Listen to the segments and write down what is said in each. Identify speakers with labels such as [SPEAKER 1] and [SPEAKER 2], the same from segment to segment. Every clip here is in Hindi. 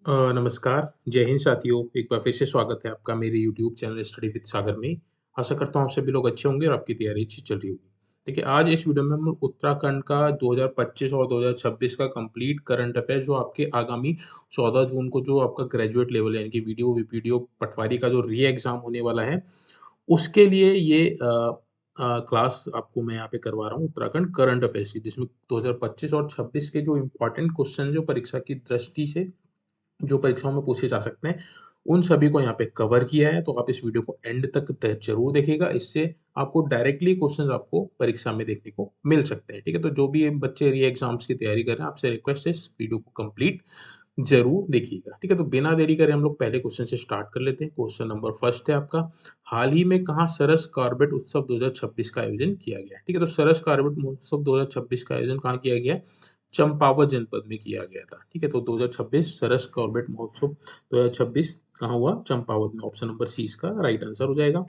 [SPEAKER 1] नमस्कार, जय हिंद साथियों। एक बार फिर से स्वागत है आपका मेरे यूट्यूब चैनल स्टडी विद सागर में। आशा करता हूँ आप सभी लोग अच्छे होंगे और आपकी तैयारी अच्छी चल रही होगी। देखिए, आज इस वीडियो में हम लोग उत्तराखंड का 2025 और 2026 का कंप्लीट करंट अफेयर जो आपके आगामी 14 जून को जो आपका ग्रेजुएट लेवल यानी कि वीडियो वीपीडीओ पटवारी का जो री एग्ज़ाम होने वाला है, उसके लिए ये क्लास आपको मैं यहाँ पे करवा रहा हूँ उत्तराखंड करंट अफेयर्स की, जिसमें 2025 और 26 के जो इम्पोर्टेंट क्वेश्चन जो परीक्षा की दृष्टि से जो परीक्षाओं में पूछे जा सकते हैं, उन सभी को यहाँ पे कवर किया है, तो आप इस वीडियो को एंड तक ज़रूर देखिएगा। इससे आपको डायरेक्टली क्वेश्चंस आपको परीक्षा में देखने को मिल सकते हैं, ठीक है? तो जो भी बच्चे री एग्ज़ाम्स की तैयारी कर रहे हैं, आपसे रिक्वेस्ट है इस वीडियो को कंप्लीट ज़रूर देखिएगा, ठीक है? तो बिना देरी करे हम लोग पहले क्वेश्चन से स्टार्ट कर लेते हैं। क्वेश्चन नंबर फर्स्ट है आपका, हाल ही में कहाँ सरस कार्बेट उत्सव 2026 का आयोजन किया गया है? ठीक है, तो सरस कार्बेट महोत्सव 2026 का आयोजन कहाँ किया गया है? चंपावत जनपद में किया गया था, ठीक है? तो 2026 सरस कॉर्बेट महोत्सव 2026 कहाँ हुआ? चंपावत में। ऑप्शन नंबर सी इसका राइट आंसर हो जाएगा।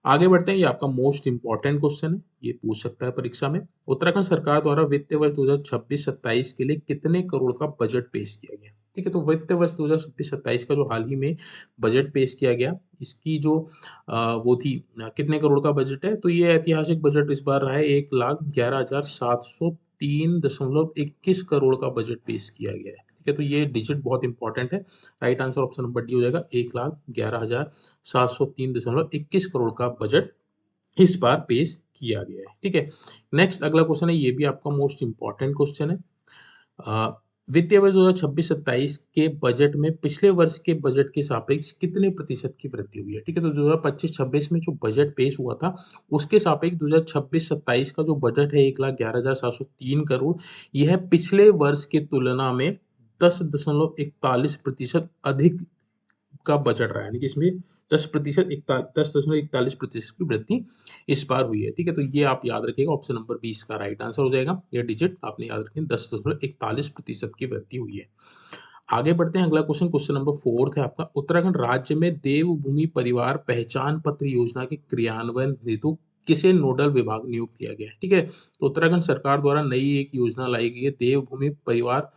[SPEAKER 1] आगे बढ़ते हैं, ये आपका मोस्ट इंपॉर्टेंट क्वेश्चन है, ये पूछ सकता है परीक्षा में। उत्तराखंड सरकार द्वारा वित्तीय वर्ष 2026-27 के लिए कितने करोड़ का बजट पेश किया गया? ठीक है, तो वित्तीय वर्ष 2026-27 का जो हाल ही में बजट पेश किया गया, इसकी जो वो थी कितने करोड़ का बजट है? तो ये ऐतिहासिक बजट इस बार रहा है 1,11,703.21 करोड़ का बजट पेश किया गया है। ठीक है, तो ये डिजिट बहुत इंपॉर्टेंट है। Right answer option number D हो जाएगा। 1,11,703.21 करोड़ का बजट इस बार पेश किया गया है। ठीक है, नेक्स्ट अगला क्वेश्चन है, ये भी आपका मोस्ट इंपॉर्टेंट क्वेश्चन है। वित्तीय वर्ष 2026-27 के बजट में पिछले वर्ष के बजट के सापेक्ष कितने प्रतिशत की वृद्धि हुई है? ठीक है, तो 2025-26 में जो बजट पेश हुआ था, उसके सापेक्ष 2026-27 का जो बजट है 1,11,703 करोड़, यह पिछले वर्ष की तुलना में 10.41% अधिक का बजट रहा है, यानी कि इसमें 10.41% की वृद्धि इस बार हुई है। ठीक है, तो ये आप याद रखिएगा, ऑप्शन नंबर बी इसका राइट आंसर हो जाएगा। ये डिजिट आपने याद रखें, 10.41% की वृद्धि हुई है। आगे बढ़ते हैं, अगला क्वेश्चन, क्वेश्चन नंबर फोर्थ है आपका, उत्तराखंड राज्य में देवभूमि परिवार पहचान पत्र योजना के क्रियान्वयन हेतु किसे नोडल विभाग नियुक्त किया गया है? ठीक है, तो उत्तराखंड सरकार द्वारा नई एक योजना लाई गई है, देवभूमि परिवार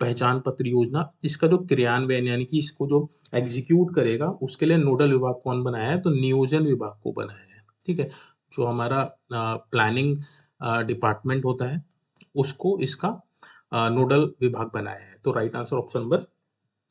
[SPEAKER 1] पहचान पत्र योजना। इसका जो क्रियान्वयन यानी कि इसको जो एग्जीक्यूट करेगा, उसके लिए नोडल विभाग कौन बनाया है? तो नियोजन विभाग को बनाया है। ठीक है, जो हमारा प्लानिंग डिपार्टमेंट होता है, उसको इसका नोडल विभाग बनाया है। तो right answer option number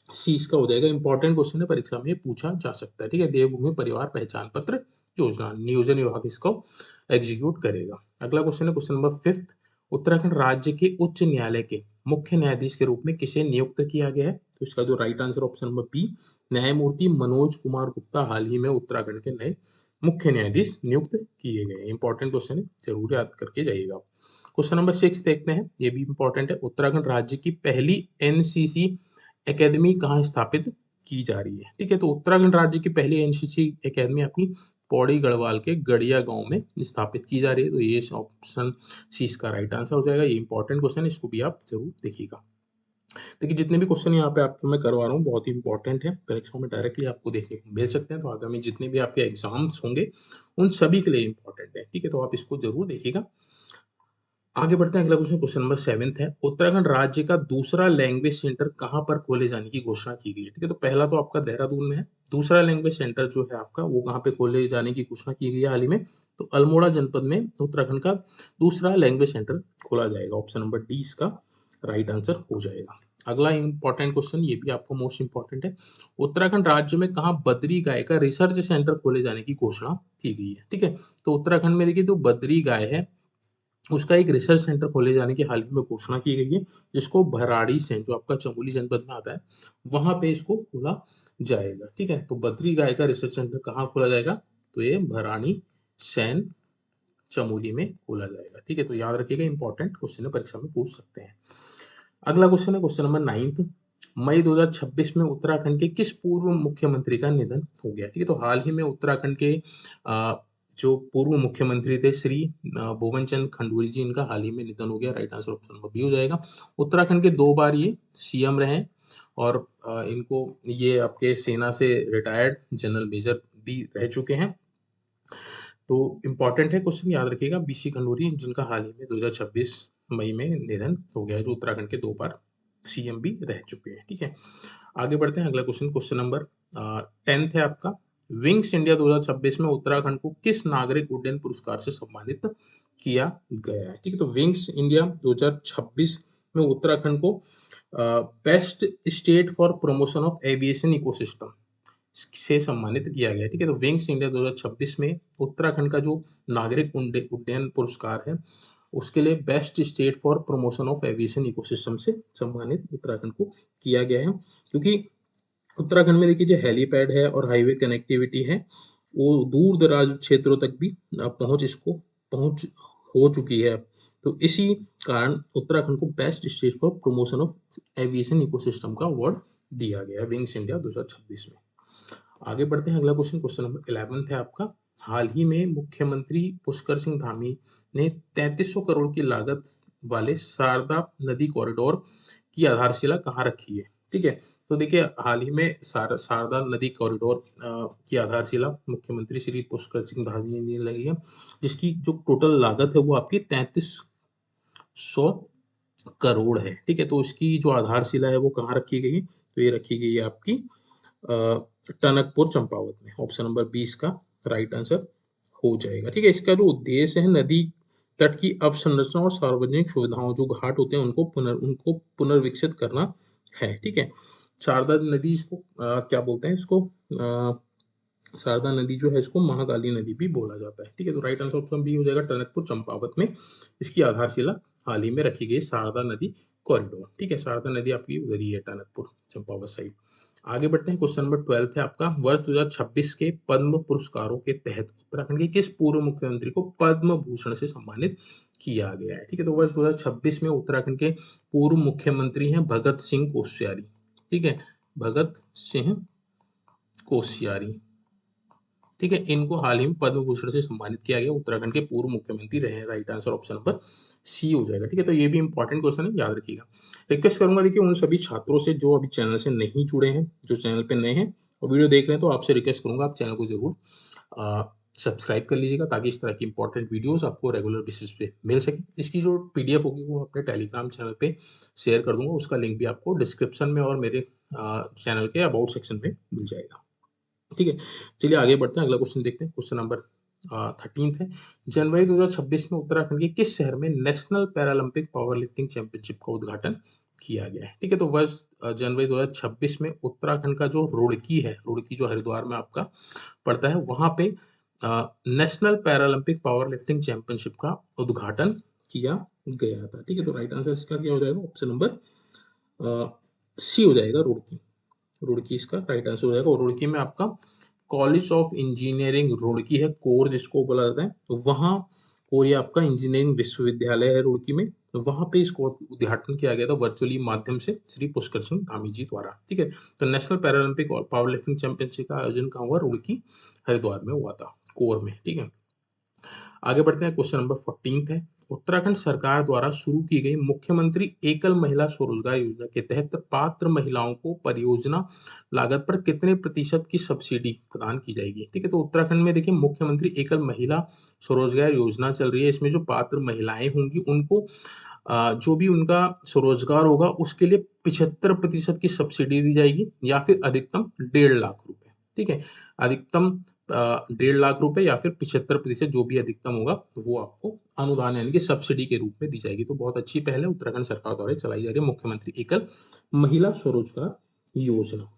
[SPEAKER 1] C इसका हो जाएगा। इंपॉर्टेंट क्वेश्चन है, परीक्षा में ये पूछा जा सकता है। ठीक है, देवभूमि परिवार पहचान पत्र योजना, नियोजन विभाग इसको एग्जीक्यूट करेगा। अगला क्वेश्चन है क्वेश्चन नंबर फिफ्थ, उत्तराखंड राज्य के उच्च न्यायालय के मुख्य न्यायाधीश के रूप में किसे नियुक्त किया गया है? तो इसका जो right answer option number B, न्यायमूर्ति मनोज कुमार गुप्ता हाल ही में उत्तराखंड के नए मुख्य न्यायाधीश नियुक्त किए गए हैं। इंपॉर्टेंट क्वेश्चन है, जरूर याद करके जाइएगा। क्वेश्चन नंबर सिक्स देखते हैं, ये भी इंपॉर्टेंट है। उत्तराखंड राज्य की पहली एनसीसी एकेडमी कहाँ स्थापित की जा रही है? ठीक है, तो उत्तराखंड राज्य की पहली एनसीसी एकेडमी अपनी पौड़ी गढ़वाल के गड़िया गांव में स्थापित की जा रही है। तो ये ऑप्शन सी इसका राइट आंसर हो जाएगा। ये इंपॉर्टेंट क्वेश्चन है, इसको भी आप जरूर देखिएगा। देखिए, जितने भी क्वेश्चन यहाँ पे आपको मैं करवा रहा हूँ बहुत ही इंपॉर्टेंट है, परीक्षाओं में डायरेक्टली आपको देखने को मिल सकते हैं। तो आगामी जितने भी आपके एग्जाम्स होंगे, उन सभी के लिए इंपॉर्टेंट है। ठीक है, तो आप इसको जरूर देखिएगा। आगे बढ़ते हैं, अगला क्वेश्चन, क्वेश्चन नंबर सेवेंथ है, उत्तराखंड राज्य का दूसरा लैंग्वेज सेंटर कहाँ पर खोले जाने की घोषणा की गई है? ठीक है, तो पहला तो आपका देहरादून में है, दूसरा लैंग्वेज सेंटर जो है आपका वो कहाँ पे खोले जाने की घोषणा की गई है हाल ही में? तो अल्मोड़ा जनपद में उत्तराखंड का दूसरा लैंग्वेज सेंटर खोला जाएगा। ऑप्शन नंबर डी इसका राइट आंसर हो जाएगा। अगला इंपॉर्टेंट क्वेश्चन, ये भी आपको मोस्ट इंपॉर्टेंट है, उत्तराखंड राज्य में कहाँ बद्री गाय का रिसर्च सेंटर खोले जाने की घोषणा की गई है? ठीक है, तो उत्तराखंड में देखिए, जो बद्री गाय है उसका एक रिसर्च सेंटर खोले जाने की हाल ही में घोषणा की गई है, जिसको भराड़ीसैंण जो आपका चमोली जनपद में आता है, वहां पे इसको खोला जाएगा। ठीक है, तो बद्री गाय का रिसर्च सेंटर कहाँ खोला जाएगा? तो ये भराड़ीसैंण चमोली में खोला जाएगा। ठीक है, तो याद रखिएगा, इंपॉर्टेंट क्वेश्चन है, परीक्षा में पूछ सकते हैं। अगला क्वेश्चन है क्वेश्चन नंबर नाइन्थ, मई 2026 में उत्तराखंड के किस पूर्व मुख्यमंत्री का निधन हो गया? ठीक है, तो हाल ही में उत्तराखंड के जो पूर्व मुख्यमंत्री थे श्री भुवन चंद खंडूरी जी, इनका हाल ही में निधन हो गया। Right answer option number B हो जाएगा। उत्तराखंड के 2 बार ये सीएम रहे और इनको ये आपके सेना से रिटायर्ड जनरल मेजर भी रह चुके हैं। तो इम्पॉर्टेंट है क्वेश्चन, याद रखिएगा, बीसी खंडूरी जिनका हाल ही में 2026 मई में निधन हो गया है, जो उत्तराखंड के 2 बार सीएम भी रह चुके हैं। ठीक है, आगे बढ़ते हैं। अगला क्वेश्चन, क्वेश्चन नंबर 10th है आपका। विंग्स इंडिया 2026 में उत्तराखंड को किस नागरिक उड्डयन पुरस्कार से सम्मानित किया गया है? ठीक है, तो विंग्स इंडिया 2026 में उत्तराखंड को best state for promotion of aviation ecosystem से सम्मानित किया गया है। ठीक है, तो विंग्स इंडिया 2026 में उत्तराखंड का जो नागरिक उड्डयन पुरस्कार है उसके लिए best state for promotion of aviation ecosystem से सम्मानित उत्तराखंड को किया गया है, क्योंकि उत्तराखंड में देखिए जो हेलीपैड है और हाईवे कनेक्टिविटी है वो दूर दराज क्षेत्रों तक भी पहुंच हो चुकी है। तो इसी कारण उत्तराखंड को best state for promotion of aviation ecosystem का अवार्ड दिया गया है विंग्स इंडिया 2026 में। आगे बढ़ते हैं। अगला क्वेश्चन, क्वेश्चन नंबर 11 है आपका। हाल ही में मुख्यमंत्री पुष्कर सिंह धामी ने 3300 करोड़ की लागत वाले शारदा नदी कॉरिडोर की आधारशिला कहाँ रखी है? ठीक है, तो देखिए हाल ही में शारदा नदी कॉरिडोर की आधारशिला मुख्यमंत्री श्री पुष्कर सिंह धामी ने लगी है, जिसकी जो टोटल लागत है वो आपकी 3300 करोड़ है। ठीक है, तो उसकी जो आधारशिला है वो कहाँ रखी गई? तो ये रखी गई है आपकी टनकपुर चंपावत में। ऑप्शन नंबर 20 का राइट आंसर हो जाएगा। ठीक है, इसका जो उद्देश्य है नदी तट की अवसंरचना और सार्वजनिक सुविधाओं जो घाट होते हैं उनको पुनर्विकसित करना है। ठीक है, शारदा नदी इसको क्या बोलते हैं इसको शारदा नदी जो है इसको महाकाली नदी भी बोला जाता है। ठीक है, तो राइट आंसर ऑप्शन बी हो जाएगा, टनकपुर चंपावत में इसकी आधारशिला हाल ही में रखी गई शारदा नदी कॉरिडोर। ठीक है, शारदा नदी आपकी उधर ही है टनकपुर चंपावत साइड। आगे बढ़ते हैं। क्वेश्चन नंबर 12 है आपका। वर्ष 2026 के पद्म पुरस्कारों के तहत उत्तराखंड के किस पूर्व मुख्यमंत्री को पद्म भूषण से सम्मानित किया गया है? ठीक है, तो वर्ष 2026 में उत्तराखंड के पूर्व मुख्यमंत्री हैं भगत सिंह कोश्यारी। ठीक है, भगत सिंह कोश्यारी। ठीक है, इनको हाल ही में पद्म भूषण से सम्मानित किया गया। उत्तराखंड के पूर्व मुख्यमंत्री रहे। Right answer option number C हो जाएगा। ठीक है, तो ये भी इंपॉर्टेंट क्वेश्चन है, याद रखिएगा। रिक्वेस्ट करूंगा देखिए उन सभी छात्रों से जो अभी चैनल से नहीं जुड़े हैं, जो चैनल पे नए हैं और वीडियो देख रहे हैं, तो आपसे रिक्वेस्ट करूंगा आप चैनल को जरूर सब्सक्राइब कर लीजिएगा, ताकि इस तरह की इंपॉर्टेंट वीडियोस आपको रेगुलर बेसिस पे मिल सके। इसकी जो पीडीएफ होगी वो अपने टेलीग्राम चैनल पे शेयर कर दूंगा, उसका लिंक भी आपको डिस्क्रिप्शन में और मेरे चैनल के अबाउट सेक्शन में मिल जाएगा। ठीक है, चलिए आगे बढ़ते हैं। अगला क्वेश्चन देखते हैं। क्वेश्चन नंबर 13 है। जनवरी 2026 में उत्तराखंड के किस शहर में national Paralympic power lifting championship का उद्घाटन किया गया है? ठीक है, तो वर्ष जनवरी 2026 में उत्तराखंड का जो रुड़की है, रुड़की जो हरिद्वार में आपका पड़ता है, वहां पे national Paralympic power lifting championship का उद्घाटन किया गया था। ठीक है, तो राइट आंसर इसका क्या हो जाएगा? ऑप्शन नंबर सी हो जाएगा, रुड़की। रुड़की इसका राइट आंसर हो जाएगा। और रुड़की में आपका कॉलेज ऑफ इंजीनियरिंग रुड़की है, कोर जिसको बोला जाता है, तो वहाँ और ये आपका इंजीनियरिंग विश्वविद्यालय है रुड़की में, तो वहाँ पे इसको उद्घाटन किया गया था वर्चुअली माध्यम से श्री पुष्कर सिंह धामी जी द्वारा। ठीक है, तो नेशनल पैरालंपिक और पावर लिफ्टिंग चैंपियनशिप का आयोजन कहाँ हुआ? रुड़की हरिद्वार में हुआ था, कोर में। ठीक है, आगे बढ़ते हैं। क्वेश्चन नंबर 14 है। उत्तराखंड सरकार द्वारा शुरू की गई मुख्यमंत्री एकल महिला स्वरोजगार योजना के तहत पात्र महिलाओं को परियोजना लागत पर कितने प्रतिशत की सब्सिडी प्रदान की जाएगी? ठीक है, तो उत्तराखंड में देखिए मुख्यमंत्री एकल महिला स्वरोजगार योजना चल रही है। इसमें जो पात्र महिलाएं होंगी उनको जो भी उनका स्वरोजगार होगा उसके लिए 75% की सब्सिडी दी जाएगी, या फिर अधिकतम 1.5 लाख रुपए। ठीक है, अधिकतम 1.5 लाख रुपए या फिर 75% जो भी अधिकतम होगा वो आपको अनुदान यानी कि सब्सिडी के रूप में दी जाएगी। तो बहुत अच्छी पहल है उत्तराखंड सरकार द्वारा चलाई जा रही है मुख्यमंत्री एकल महिला स्वरोजगार योजना।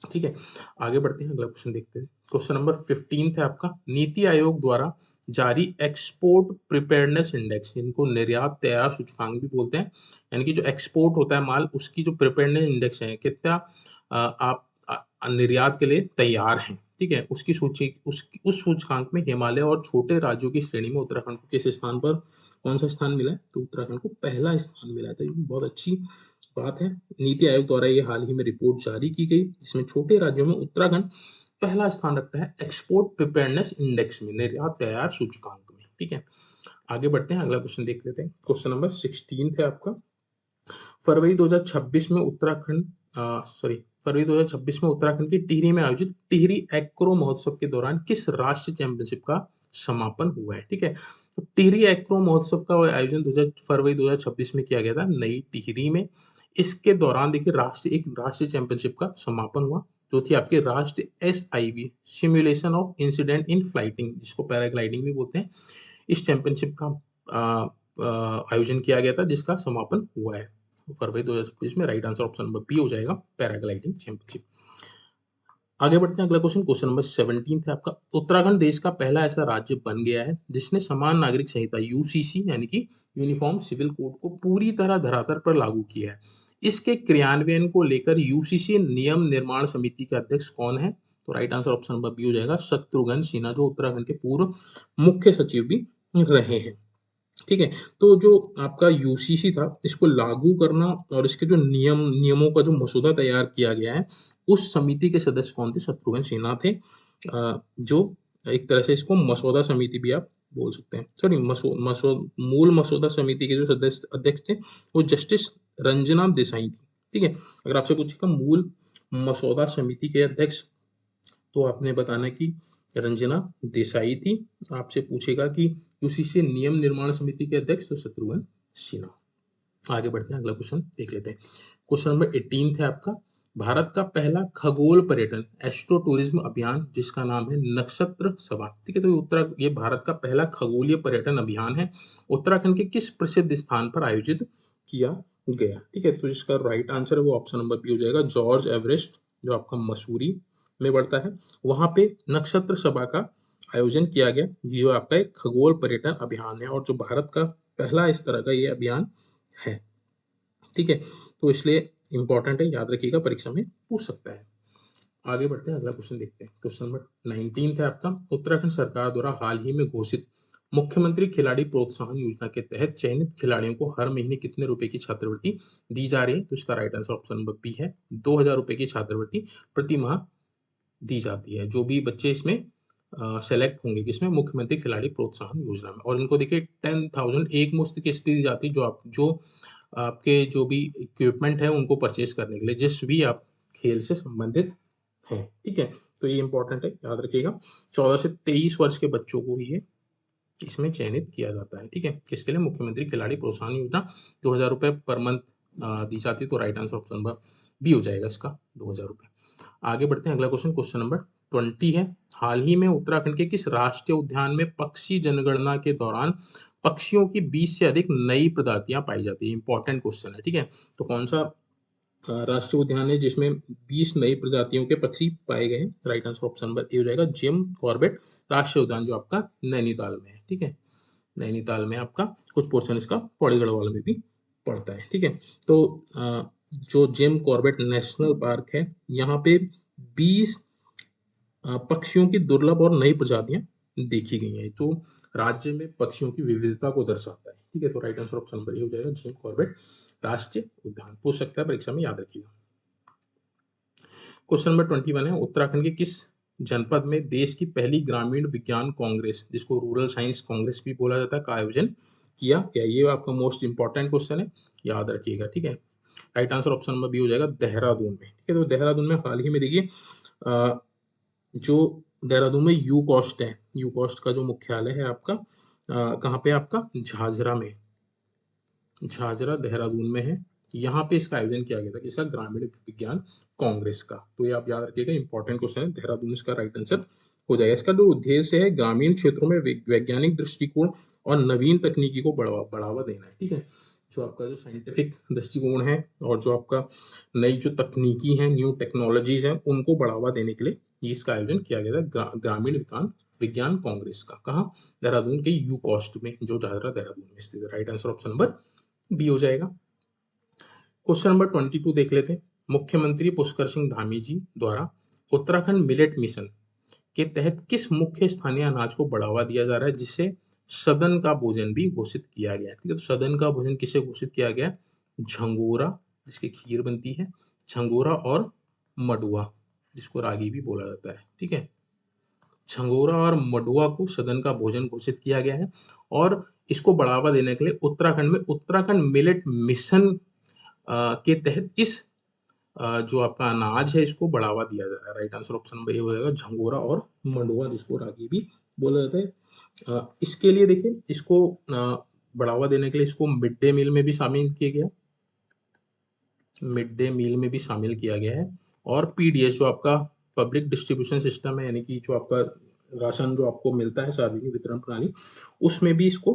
[SPEAKER 1] ठीक है, आगे बढ़ते हैं। अगला क्वेश्चन देखते हैं। क्वेश्चन नंबर 15 है आपका। नीति आयोग द्वारा जारी एक्सपोर्ट प्रिपेयर्डनेस इंडेक्स, इनको निर्यात तैयार सूचकांक भी बोलते हैं, यानी कि जो एक्सपोर्ट होता है माल उसकी जो प्रिपेयर्डनेस इंडेक्स है, कितना आप निर्यात के लिए तैयार हैं। ठीक है, उसकी सूची उस सूचकांक में हिमालय और छोटे राज्यों की श्रेणी में उत्तराखंड को किस स्थान पर कौन सा स्थान मिला है? तो उत्तराखंड को पहला स्थान मिला है। तो ये बहुत अच्छी बात है। नीति आयोग द्वारा ये हाल ही में रिपोर्ट जारी की गई, जिसमें छोटे राज्यों में उत्तराखंड पहला स्थान रखता है एक्सपोर्ट प्रिपेयर्डनेस इंडेक्स में, निर्यात तैयार सूचकांक में। ठीक है, आगे बढ़ते हैं। अगला क्वेश्चन देख लेते हैं। क्वेश्चन नंबर 16 है आपका। फरवरी 2026 में उत्तराखंड की टिहरी में आयोजित टिहरी एग्रो महोत्सव के दौरान किस राष्ट्रीय चैंपियनशिप का समापन हुआ है? ठीक है, तो टिहरी एग्रो महोत्सव का आयोजन फरवरी 2026 में किया गया था नई टिहरी में। इसके दौरान देखिए एक राष्ट्रीय चैंपियनशिप का समापन हुआ, जो थी आपकी राष्ट्रीय SIV simulation of incident in flighting, जिसको पैराग्लाइडिंग भी बोलते हैं। इस चैंपियनशिप का आयोजन किया गया था, जिसका समापन हुआ है फरवरी 2026 में। Right answer option number B हो जाएगा, पैराग्लाइडिंग चैंपियनशिप। आगे बढ़ते हैं, अगला क्वेश्चन नंबर 17 है आपका। उत्तराखंड देश का पहला ऐसा राज्य बन गया है जिसने समान नागरिक संहिता UCC यानी कि यूनिफॉर्म सिविल कोड को पूरी तरह धरातल पर लागू किया है। इसके क्रियान्वयन को लेकर UCC नियम निर्माण समिति के अध्यक्ष कौन है? तो right answer option number B हो जाएगा, शत्रुघ्न सिन्हा, जो उत्तराखंड के पूर्व मुख्य सचिव भी रहे हैं। ठीक है, तो जो आपका UCC था, इसको लागू करना और इसके जो नियमों का जो मसौदा तैयार किया गया है, उस समिति के सदस्य कौन थे? शत्रुघ्न सिन्हा थे, जो एक तरह से इसको मसौदा समिति भी आप बोल सकते हैं। सॉरी, मूल मसौदा समिति के जो सदस्य अध्यक्ष थे वो जस्टिस रंजना देसाई थी। ठीक है, अगर आपसे पूछेगा मूल मसौदा समिति के अध्यक्ष, तो आपने बताना कि रंजना देसाई थी। आपसे पूछेगा कि UCC नियम निर्माण समिति के अध्यक्ष, तो शत्रुघ्न सिन्हा। आगे बढ़ते हैं, अगला क्वेश्चन देख लेते हैं। क्वेश्चन नंबर 18 है आपका। भारत का पहला खगोल पर्यटन एस्ट्रो टूरिज्म अभियान, जिसका नाम है नक्षत्र सभा। ठीक है, तो ये भारत का पहला खगोलीय पर्यटन अभियान है, उत्तराखंड के किस प्रसिद्ध स्थान पर आयोजित किया गया? ठीक है, तो जिसका राइट आंसर है वो ऑप्शन नंबर बी हो जाएगा, जॉर्ज एवरेस्ट, जो आपका मसूरी में बढ़ता है। वहां पे नक्षत्र सभा का आयोजन किया गया, जो आपका एक खगोल पर्यटन अभियान है और जो भारत का पहला इस तरह का ये अभियान है। ठीक है, तो इसलिए इंपॉर्टेंट है, याद रखिएगा, परीक्षा में पूछ सकता है। आगे बढ़ते हैं, अगला क्वेश्चन देखते हैं। क्वेश्चन नंबर 19 है आपका। उत्तराखंड सरकार द्वारा हाल ही में घोषित मुख्यमंत्री खिलाड़ी प्रोत्साहन योजना के तहत चयनित खिलाड़ियों को हर महीने कितने रुपए की छात्रवृत्ति दी जा रही है? तो इसका right answer option number B है, 2000 रुपए की छात्रवृत्ति प्रति माह दी जाती है, जो भी बच्चे इसमें सेलेक्ट होंगे, किसमें? मुख्यमंत्री खिलाड़ी प्रोत्साहन योजना में। और इनको देखिए 10,000 एक मुश्त किस्त दी जाती है, जो आपके जो भी इक्विपमेंट है उनको परचेज करने के लिए, जिस भी आप खेल से संबंधित हैं। ठीक है, तो ये इंपॉर्टेंट है, याद रखिएगा। 14 से 23 वर्ष के बच्चों को ही ये इसमें चयनित किया जाता है। ठीक है, किसके लिए? मुख्यमंत्री खिलाड़ी प्रोत्साहन योजना, 2000 रुपये पर मंथ दी जाती है, तो right answer option number B हो जाएगा इसका, 2000 रुपये। आगे बढ़ते हैं, अगला क्वेश्चन नंबर 20 है। हाल ही में उत्तराखंड के किस राष्ट्रीय उद्यान में पक्षी जनगणना के दौरान पक्षियों की 20 से अधिक नई प्रजातियां पाई जाती है? इंपॉर्टेंट क्वेश्चन है। ठीक है, तो कौन सा राष्ट्रीय उद्यान है जिसमें 20 नई प्रजातियों के पक्षी पाए गए हैं? Right answer option number A हो जाएगा, जिम कॉर्बेट राष्ट्रीय उद्यान, जो आपका नैनीताल में है। ठीक है, नैनीताल में आपका कुछ पोर्शन इसका पौड़ी गढ़वाल में भी पड़ता है। ठीक है, तो जो जिम कॉर्बेट नेशनल पार्क है, यहाँ पे 20 पक्षियों की दुर्लभ और नई प्रजातियां देखी गई हैं, तो राज्य में पक्षियों की विविधता को दर्शाता है। ठीक है, तो right answer option number A हो जाएगा, जिम कॉर्बेट राष्ट्रीय उद्यान। पूछ सकता है परीक्षा में, याद रखिएगा। क्वेश्चन नंबर 21 है। उत्तराखंड के किस जनपद में देश की पहली ग्रामीण विज्ञान कांग्रेस, जिसको रूरल साइंस कांग्रेस भी बोला जाता है, का आयोजन किया गया? ये आपका मोस्ट इंपॉर्टेंट क्वेश्चन है, याद रखिएगा। ठीक है, right answer option number B हो जाएगा, देहरादून में। ठीक है, तो देहरादून में हाल ही में देखिए जो देहरादून में यू कॉस्ट है, यू कॉस्ट का जो मुख्यालय है आपका कहाँ पे? आपका झाझरा में, झाझरा देहरादून में है। यहाँ पे इसका आयोजन किया गया था, किसका? ग्रामीण विज्ञान कांग्रेस का। तो ये आप याद रखिएगा, इंपॉर्टेंट क्वेश्चन है, देहरादून इसका राइट आंसर हो जाएगा। इसका जो उद्देश्य है, ग्रामीण क्षेत्रों में वैज्ञानिक दृष्टिकोण और नवीन तकनीकी को बढ़ावा देना है। ठीक है, जो आपका जो साइंटिफिक दृष्टिकोण है और जो आपका नई जो तकनीकी है, न्यू टेक्नोलॉजीज है, उनको बढ़ावा देने के लिए ये इसका आयोजन किया गया था, ग्रामीण विज्ञान कांग्रेस का। कहाँ? देहरादून के यू कॉस्ट में, जो झाझरा देहरादून में स्थित है। Right answer option number B हो जाएगा। क्वेश्चन नंबर 22 देख लेते हैं। मुख्यमंत्री पुष्कर सिंह धामी जी द्वारा उत्तराखंड मिलेट मिशन के तहत किस मुख्य स्थानीय अनाज को बढ़ावा दिया जा रहा है, जिसे सदन का भोजन भी घोषित किया गया है? ठीक है, तो सदन का भोजन किसे घोषित किया गया? झंगोरा, जिसकी खीर बनती है, झंगोरा और मडुआ, जिसको रागी भी बोला जाता है। ठीक है, झंगोरा और मडुआ को सदन का भोजन घोषित किया गया है, और इसको बढ़ावा देने के लिए उत्तराखंड में उत्तराखंड मिलेट मिशन के तहत इस जो आपका अनाज है, इसको बढ़ावा दिया जा रहा है। Right answer option number A हो जाएगा, झंगोरा और मंडुआ, जिसको रागी भी बोला जाता है। इसके लिए देखिए, इसको बढ़ावा देने के लिए इसको मिड डे मील में भी शामिल किया गया, मिड डे मील में भी शामिल किया गया है। और पीडीएस जो आपका पब्लिक डिस्ट्रीब्यूशन सिस्टम है, यानी कि जो आपका राशन जो आपको मिलता है सार्वजनिक वितरण प्रणाली, उसमें भी इसको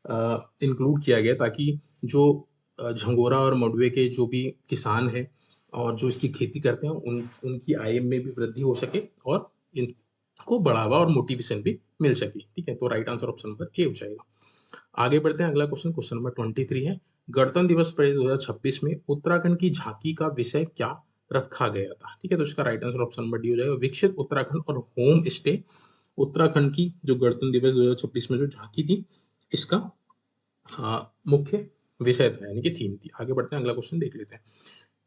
[SPEAKER 1] इंक्लूड किया गया, ताकि जो झंगोरा और मंडुवे के जो भी किसान हैं और जो इसकी खेती करते हैं उनकी आय में भी वृद्धि हो सके और इनको बढ़ावा और मोटिवेशन भी मिल सके। ठीक है, तो right answer option number A हो जाएगा। आगे बढ़ते हैं, अगला क्वेश्चन, क्वेश्चन नंबर 23 है, गणतंत्र दिवस परेड 2026 में उत्तराखंड की झांकी का विषय क्या रखा गया था? ठीक है, तो इसका right answer option number D हो जाएगा, विकसित उत्तराखंड और होम स्टे उत्तराखंड की जो गणतंत्र दिवस 2026 में जो झांकी थी, इसका मुख्य विषय था, यानी कि थीम थी। आगे बढ़ते हैं, अगला क्वेश्चन देख लेते हैं।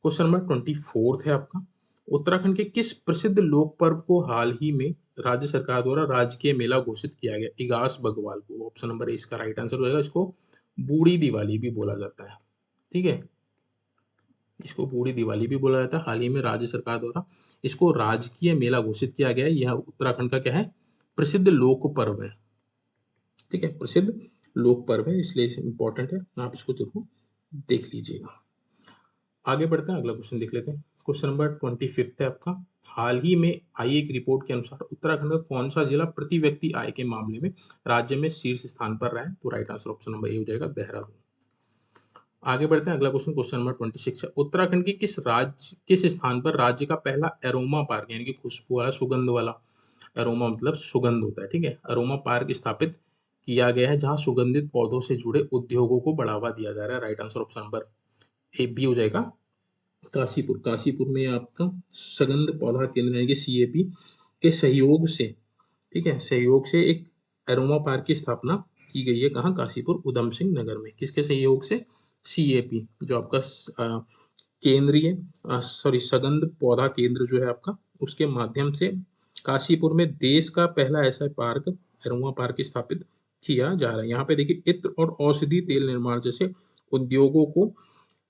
[SPEAKER 1] क्वेश्चन नंबर 24 है आपका, उत्तराखंड के किस प्रसिद्ध लोक पर्व को हाल ही में राज्य सरकार द्वारा राजकीय मेला घोषित किया गया? इगास बग्वाल को। ऑप्शन नंबर ए इसका राइट आंसर हो जाएगा। इसको बूढ़ी दिवाली भी बोला जाता है। ठीक है, इसको बूढ़ी दिवाली भी बोला जाता है। हाल ही में राज्य सरकार द्वारा इसको राजकीय मेला घोषित किया गया है। यह उत्तराखंड का क्या है? प्रसिद्ध लोक पर्व है। ठीक है, प्रसिद्ध लोक पर्व है, इसलिए इंपॉर्टेंट है, आप इसको जरूर देख लीजिएगा। आगे बढ़ते हैं, अगला क्वेश्चन देख लेते हैं। क्वेश्चन नंबर 25 है आपका, हाल ही में आई एक रिपोर्ट के अनुसार उत्तराखंड का कौन सा जिला प्रति व्यक्ति आय के मामले में राज्य में शीर्ष स्थान पर रहा है? तो right answer option number A हो जाएगा, देहरादून। आगे बढ़ते हैं, अगला क्वेश्चन, क्वेश्चन नंबर 26 है, उत्तराखंड के किस स्थान पर राज्य का पहला एरोमा पार्क, यानी कि खुशबू वाला, सुगंध वाला, एरोमा मतलब सुगंध होता है, ठीक है, एरोमा पार्क स्थापित किया गया है, जहां सुगंधित पौधों से जुड़े उद्योगों को बढ़ावा दिया जा रहा है? Right answer option number A B हो जाएगा, काशीपुर। काशीपुर में आपका सुगंध पौधा केंद्र यानी कि सीएपी के सहयोग से, ठीक है, सहयोग से एक एरोमा पार्क की स्थापना की गई है। कहाँ? काशीपुर उधम सिंह नगर में। किसके सहयोग से? सीएपी जो आपका केंद्रीय सुगंध पौधा केंद्र जो है आपका, उसके माध्यम से काशीपुर में देश का पहला ऐसा पार्क, एरोमा पार्क स्थापित किया जा रहा है। यहाँ पे देखिए, इत्र और औषधि तेल निर्माण जैसे उद्योगों को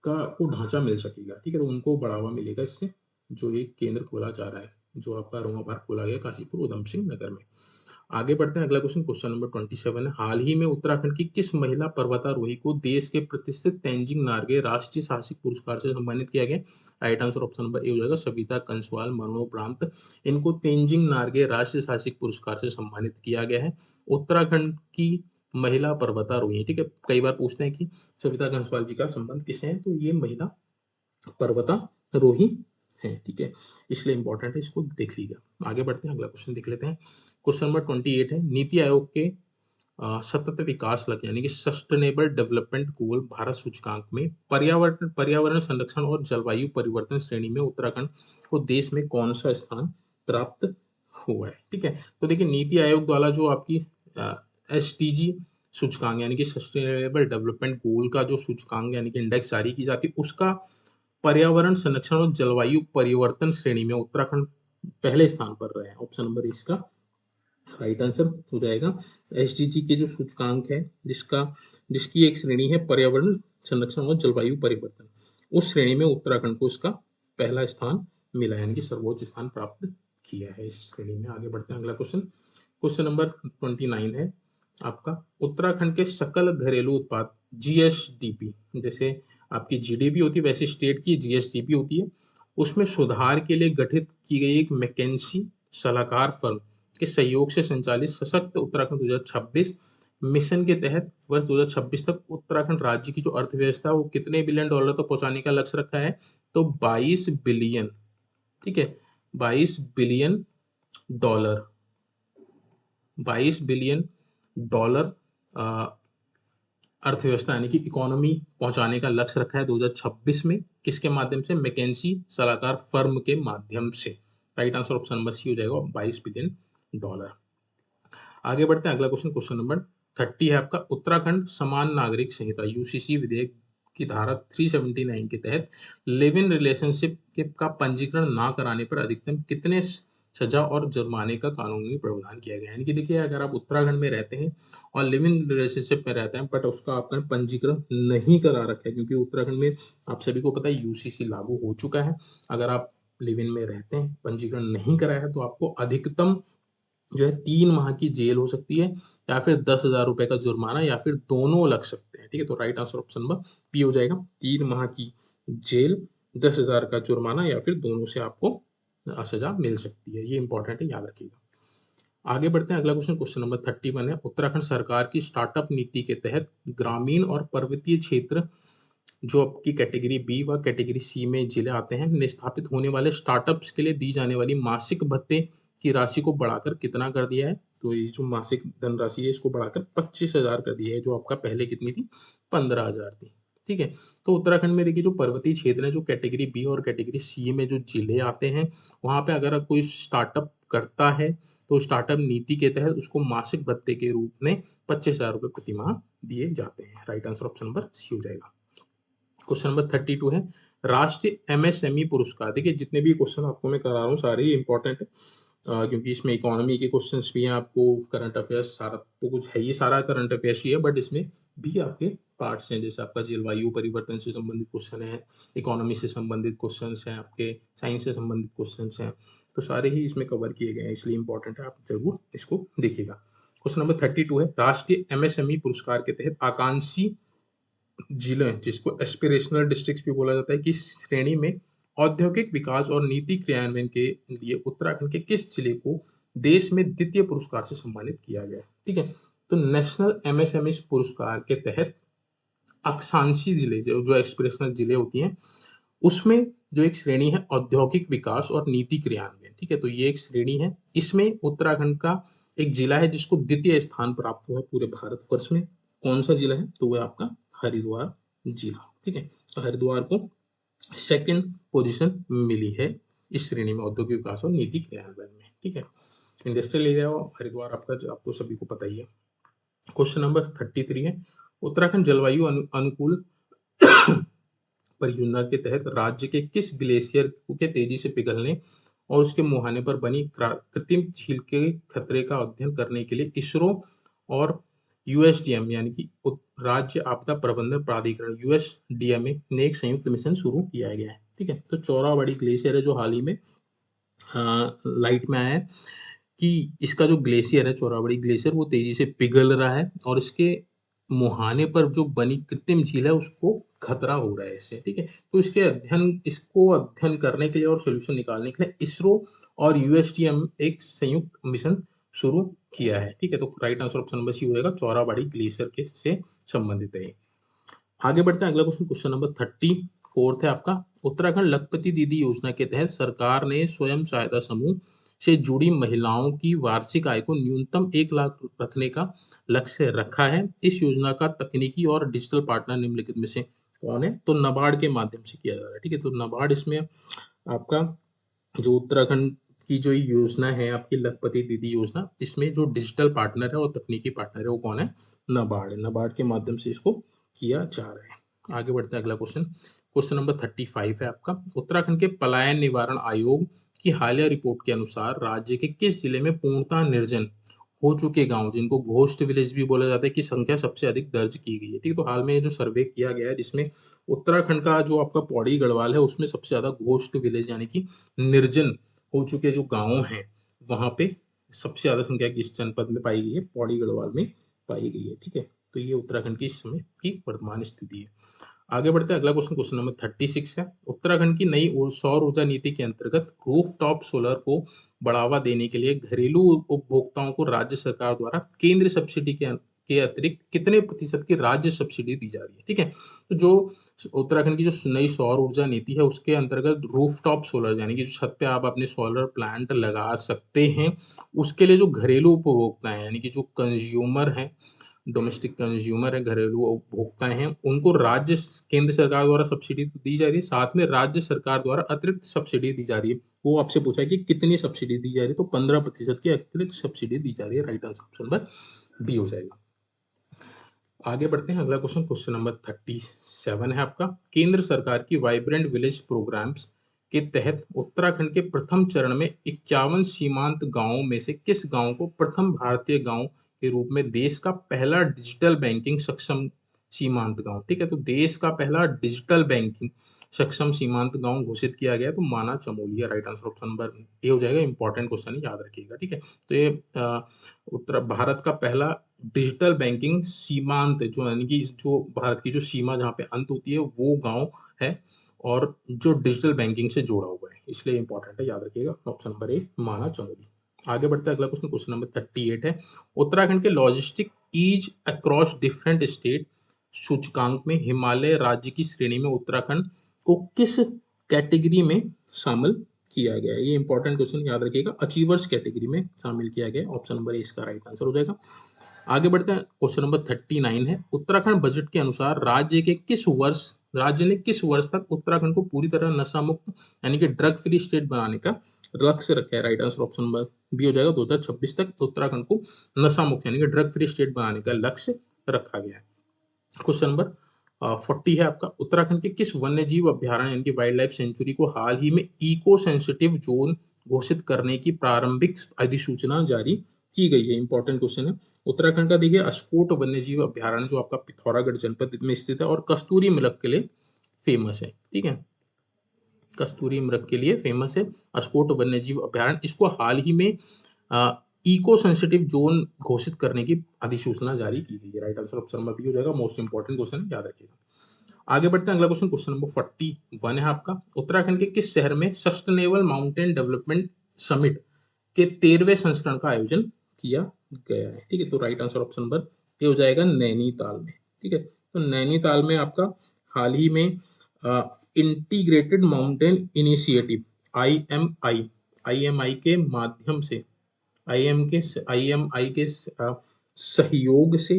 [SPEAKER 1] ढांचा मिल सकेगा। ठीक है, तो उनको बढ़ावा मिलेगा इससे, जो एक केंद्र खोला जा रहा है, जो आपका अरोमा पार्क खोला गया काशीपुर उधम सिंह नगर में। आगे बढ़ते हैं, अगला क्वेश्चन, क्वेश्चन नंबर 27 है, हाल ही में उत्तराखंड की किस महिला पर्वतारोही को देश के प्रतिष्ठित तेंजिंग नार्गे राष्ट्रीय साहसिक पुरस्कार से सम्मानित किया गया? Right answer option number A हो जाएगा, सविता कंसवाल मरणोपरांत इनको तेंजिंग नार्गे राष्ट्रीय साहसिक पुरस्कार से सम्मानित किया गया है। उत्तराखंड की महिला पर्वतारोही, ठीक है, कई बार पूछते हैं कि सविता कंसवाल जी का संबंध किससे है, तो ये महिला पर्वतारोही है। ठीक है, इसलिए इंपॉर्टेंट है, इसको देख लीजिए। आगे बढ़ते हैं, अगला क्वेश्चन देख लेते हैं। क्वेश्चन नंबर 28 है, नीति आयोग के सतत विकास लक्ष्य यानी कि सस्टेनेबल डेवलपमेंट गोल भारत सूचकांक में पर्यावरण संरक्षण और जलवायु परिवर्तन श्रेणी में उत्तराखंड को देश में कौन सा स्थान प्राप्त हुआ है? ठीक है, तो देखिए, नीति आयोग द्वारा जो आपकी एसटीजी सूचकांक यानी कि सस्टेनेबल डेवलपमेंट गोल का जो सूचकांक यानी कि इंडेक्स जारी की जाती है, उसका पर्यावरण संरक्षण और जलवायु परिवर्तन श्रेणी में उत्तराखंड पहले स्थान पर रहे हैं। ऑप्शन नंबर इसका राइट आंसर हो जाएगा। एसडीजी के जो सूचकांक है, जिसकी एक श्रेणी है पर्यावरण संरक्षण और जलवायु परिवर्तन, उस श्रेणी में उत्तराखंड को इसका पहला स्थान मिला, यानी कि सर्वोच्च स्थान प्राप्त किया है इस श्रेणी में। आगे बढ़ते हैं, अगला क्वेश्चन, क्वेश्चन नंबर 29 है आपका, उत्तराखंड के सकल घरेलू उत्पाद जीएसडीपी, जैसे आपकी जीडीपी होती है वैसे स्टेट की जीएसडीपी होती है, उसमें सुधार के लिए गठित की गई एक मैकेंसी सलाहकार फर्म के सहयोग से संचालित सशक्त उत्तराखंड 2026 मिशन के तहत वर्ष 2026 तक उत्तराखंड राज्य की जो अर्थव्यवस्था है वो कितने बिलियन डॉलर तक पहुंचाने का लक्ष्य रखा है? तो 22 बिलियन। ठीक है, 22 बिलियन डॉलर, 22 बिलियन डॉलर अर्थव्यवस्था यानी कि इकोनॉमी पहुंचाने का लक्ष्य रखा है 2026 में। किसके माध्यम से? मैकेंसी सलाहकार फर्म के माध्यम से। Right answer option number C हो जाएगा, 22 बिलियन डॉलर। आगे बढ़ते हैं, अगला क्वेश्चन, क्वेश्चन नंबर 30 है आपका, उत्तराखंड समान नागरिक संहिता यूसीसी विधेयक की धारा 379 के तहत लिव इन रिलेशनशिप का पंजीकरण ना कराने पर अधिकतम कितने सजा और जुर्माने का कानूनी प्रावधान किया गया है? यानी कि देखिए, अगर आप उत्तराखंड में रहते हैं और लिव इन रिलेशनशिप में रहते हैं बट उसका आपने पंजीकरण नहीं करा रखा है, क्योंकि उत्तराखंड में आप सभी को पता है यूसीसी लागू हो चुका है, अगर आप लिव इन में रहते हैं, पंजीकरण नहीं कराया है, तो आपको अधिकतम जो है 3 माह की जेल हो सकती है, या फिर 10,000 रुपए का जुर्माना, या फिर दोनों लग सकते हैं। ठीक है, तो right answer option number B हो जाएगा, 3 माह की जेल, 10,000 का जुर्माना या फिर दोनों से आपको सजा मिल सकती है। ये इंपॉर्टेंट है, याद रखिएगा। आगे बढ़ते हैं, अगला क्वेश्चन, क्वेश्चन नंबर 31 है। उत्तराखंड सरकार की स्टार्टअप नीति के तहत ग्रामीण और पर्वतीय क्षेत्र, जो आपकी कैटेगरी बी व कैटेगरी सी में जिले आते हैं, में स्थापित होने वाले स्टार्टअप्स के लिए दी जाने वाली मासिक भत्ते की राशि को बढ़ाकर कितना कर दिया है? तो ये जो मासिक धनराशि है इसको बढ़ाकर 25,000 कर दिया है, जो आपका पहले कितनी थी? 15,000 थी। ठीक है। तो उत्तराखंड में देखिए जो पर्वतीय क्षेत्र है, जो कैटेगरी बी और कैटेगरी सी में जो जिले आते हैं, वहाँ पे अगर कोई स्टार्टअप करता है तो स्टार्टअप नीति के तहत उसको मासिक भत्ते के रूप में 25,000 रुपये प्रति माह दिए जाते हैं। Right answer option number C हो जाएगा। क्वेश्चन नंबर 32 है, राष्ट्रीय एमएसएमई पुरस्कार। देखिए जितने भी क्वेश्चन आपको मैं करा रहा हूँ सारे ही इंपॉर्टेंट है, क्योंकि इसमें इकोनॉमी के क्वेश्चंस भी हैं, आपको करंट अफेयर्स सारा तो कुछ है, ये सारा करंट अफेयर्स ही है, बट इसमें भी आपके पार्ट्स हैं, जैसे आपका जलवायु परिवर्तन से संबंधित क्वेश्चन है, इकोनॉमी से संबंधित क्वेश्चंस हैं, आपके साइंस से संबंधित क्वेश्चंस हैं, तो सारे ही इसमें कवर किए गए हैं, इसलिए इंपॉर्टेंट है, आप जरूर इसको देखिएगा। क्वेश्चन नंबर 32 है, राष्ट्रीय एमएसएमई पुरस्कार के तहत आकांक्षी जिले, जिसको एस्पिरेशनल डिस्ट्रिक्ट्स भी बोला जाता है, की श्रेणी में औद्योगिक विकास और नीति क्रियान्वयन के लिए उत्तराखंड के किस जिले को देश में द्वितीय पुरस्कार से सम्मानित किया गया है? ठीक है। तो नेशनल एमएसएमई पुरस्कार के तहत अक्षांशी जिले, जो जो एस्पिरेशनल जिले होती हैं, उसमें जो एक श्रेणी है औद्योगिक विकास और नीति क्रियान्वयन, ठीक है, तो ये एक श्रेणी है, इसमें उत्तराखंड का एक जिला है जिसको द्वितीय स्थान प्राप्त हुआ है पूरे भारतवर्ष में। कौन सा जिला है? तो वह आपका हरिद्वार जिला। ठीक है, तो हरिद्वार को सेकंड पोजीशन मिली है इस श्रेणी में, औद्योगिक विकास और नीति क्रियान्वयन में। ठीक है, इंडस्ट्रियल एरिया हरिद्वार आपका आपको सभी को पता ही है। क्वेश्चन नंबर 33 है, उत्तराखंड जलवायु अनुकूल परियोजना के तहत राज्य के किस ग्लेशियर के तेजी से पिघलने और उसके मुहाने पर बनी कृत्रिम झील के खतरे का अध्ययन करने के लिए इसरो और यूएसडीएम यानी कि राज्य आपदा प्रबंधन प्राधिकरण यूएसडीएमए ने एक संयुक्त मिशन शुरू किया गया है। ठीक है, तो चौराबाड़ी ग्लेशियर है जो हाल ही में लाइट में आया है कि इसका जो ग्लेशियर है चौराबाड़ी ग्लेशियर वो तेजी से पिघल रहा है और इसके मुहाने पर जो बनी कृत्रिम झील है उसको खतरा हो रहा है इससे। ठीक है, तो इसको अध्ययन करने के लिए और सोल्यूशन निकालने के लिए इसरो और यूएसटीएम एक संयुक्त मिशन शुरू किया है। ठीक है, तो right answer option number C हो जाएगा, चौराबाड़ी ग्लेशियर के से संबंधित है। आगे बढ़ते हैं, अगला क्वेश्चन, क्वेश्चन नंबर 34 है आपका, उत्तराखंड लखपति दीदी योजना के तहत सरकार ने स्वयं सहायता समूह से जुड़ी महिलाओं की वार्षिक आय को न्यूनतम 1 लाख रखने का लक्ष्य रखा है। इस योजना का तकनीकी और डिजिटल पार्टनर निम्नलिखित में से कौन है? तो नाबार्ड के माध्यम से किया जा रहा है। ठीक है, तो नाबार्ड इसमें आपका जो उत्तराखंड की जो योजना है आपकी लखपति दीदी योजना, इसमें जो डिजिटल पार्टनर है और तकनीकी पार्टनर है वो कौन है? नाबार्ड है। नाबार्ड के माध्यम से इसको किया जा रहा है। आगे बढ़ते हैं, अगला क्वेश्चन, क्वेश्चन नंबर 35 है आपका, उत्तराखंड के पलायन निवारण आयोग की हालिया रिपोर्ट के अनुसार राज्य के किस जिले में पूर्णतः निर्जन हो चुके गांव, जिनको घोस्ट विलेज भी बोला जाता है, की संख्या सबसे अधिक दर्ज की गई है? ठीक है, तो हाल में ये जो सर्वे किया गया है जिसमें उत्तराखंड का जो आपका पौड़ी गढ़वाल है उसमें सबसे ज्यादा घोस्ट विलेज यानी कि निर्जन हो चुके जो गांव हैं वहां पे सबसे ज्यादा संख्या किस जनपद में पाई गई है? पौड़ी गढ़वाल में पाई गई है। ठीक है, तो ये उत्तराखंड की इस समय की वर्तमान स्थिति है। आगे बढ़ते हैं, अगला क्वेश्चन, क्वेश्चन नंबर 36 है, उत्तराखंड की नई सौर ऊर्जा नीति के अंतर्गत रूफटॉप सोलर को बढ़ावा देने के लिए घरेलू उपभोक्ताओं को राज्य सरकार द्वारा केंद्र सब्सिडी के अतिरिक्त कितने प्रतिशत की राज्य सब्सिडी दी जा रही है? ठीक है, तो जो उत्तराखंड की जो नई सौर ऊर्जा नीति है उसके अंतर्गत रूफटॉप सोलर यानी कि जो छत पे आप अपने सोलर प्लांट लगा सकते हैं, उसके लिए जो घरेलू उपभोक्ता है यानी कि जो कंज्यूमर है, डोमेस्टिक कंज्यूमर है, घरेलू उपभोक्ता हैं, उनको राज्य केंद्र सरकार द्वारा सब्सिडी तो दी जा रही है, साथ में राज्य सरकार द्वारा अतिरिक्त सब्सिडी दी जा रही है। वो आपसे पूछा है कि कितनी सब्सिडी दी जा रही है, तो 15% की अतिरिक्त सब्सिडी दी जा रही है। Right answer option number B हो जाएगा। आगे बढ़ते हैं, अगला क्वेश्चन, क्वेश्चन नंबर 37 है आपका, केंद्र सरकार की वाइब्रेंट विलेज प्रोग्राम्स के तहत उत्तराखंड के प्रथम चरण में 51 सीमांत गांवों में से किस गांव को प्रथम भारतीय गांव के रूप में देश का पहला डिजिटल बैंकिंग सक्षम सीमांत गांव, ठीक है, तो देश का पहला डिजिटल बैंकिंग सक्षम सीमांत गांव घोषित किया गया, तो माना Chamoliya. Right answer option number A हो जाएगा, इंपॉर्टेंट क्वेश्चन है, याद रखिएगा। ठीक है, तो ये उत्तर भारत का पहला डिजिटल बैंकिंग सीमांत जो यानी कि जो भारत की जो सीमा जहाँ पे अंत होती है वो गांव है, और जो डिजिटल बैंकिंग से जुड़ा हुआ है, इसलिए इंपॉर्टेंट है, याद रखिएगा। ऑप्शन नंबर ए माना चमोली। आगे बढ़ते हैं, अगला क्वेश्चन, क्वेश्चन नंबर 38 है। उत्तराखंड के logistic ease across different state सूचकांक में हिमालय राज्य की श्रेणी में उत्तराखंड को किस कैटेगरी में शामिल किया गया है? ये इंपॉर्टेंट क्वेश्चन, याद रखिएगा, अचीवर्स कैटेगरी में शामिल किया गया है। ऑप्शन नंबर ए इसका राइट आंसर हो जाएगा। आगे बढ़ते हैं, क्वेश्चन नंबर 39 है। उत्तराखंड बजट के अनुसार राज्य ने किस वर्ष तक उत्तराखंड को पूरी तरह नशा मुक्त यानी कि ड्रग फ्री स्टेट बनाने का लक्ष्य रखा है? Right answer option number B हो जाएगा। 2026 तक उत्तराखंड को नशा मुक्त यानी कि ड्रग फ्री स्टेट बनाने का लक्ष्य रखा गया है। क्वेश्चन नंबर 40 है आपका। उत्तराखंड के किस वन्य जीव अभ्यारण्य यानी कि वाइल्ड लाइफ सेंचुरी को हाल ही में इको सेंसिटिव जोन घोषित करने की प्रारंभिक अधिसूचना जारी की गई है? इंपॉर्टेंट क्वेश्चन है। उत्तराखंड का देखिए अस्कोट वन्य जीव अभ्यारण्य जो आपका पिथौरागढ़ जनपद में स्थित है और कस्तूरी मृग के लिए फेमस है। ठीक है, कस्तूरी मृग के लिए फेमस है अस्कोट वन्य जीव अभ्यारण्य। इसको हाल ही में इको सेंसिटिव जोन घोषित करने की अधिसूचना जारी की गई है। Right answer option number B हो जाएगा। मोस्ट इंपॉर्टेंट क्वेश्चन, याद रखिएगा। आगे बढ़ते हैं, अगला क्वेश्चन, क्वेश्चन नंबर 41 है आपका। उत्तराखंड के किस शहर में सस्टेनेबल माउंटेन डेवलपमेंट समिट के 13वें संस्करण का आयोजन किया गया है? ठीक है, तो right answer option number A हो जाएगा, नैनीताल में। ठीक है, तो नैनीताल में आपका हाल ही में इंटीग्रेटेड माउंटेन इनिशिएटिव IMI के माध्यम से IMI के सहयोग से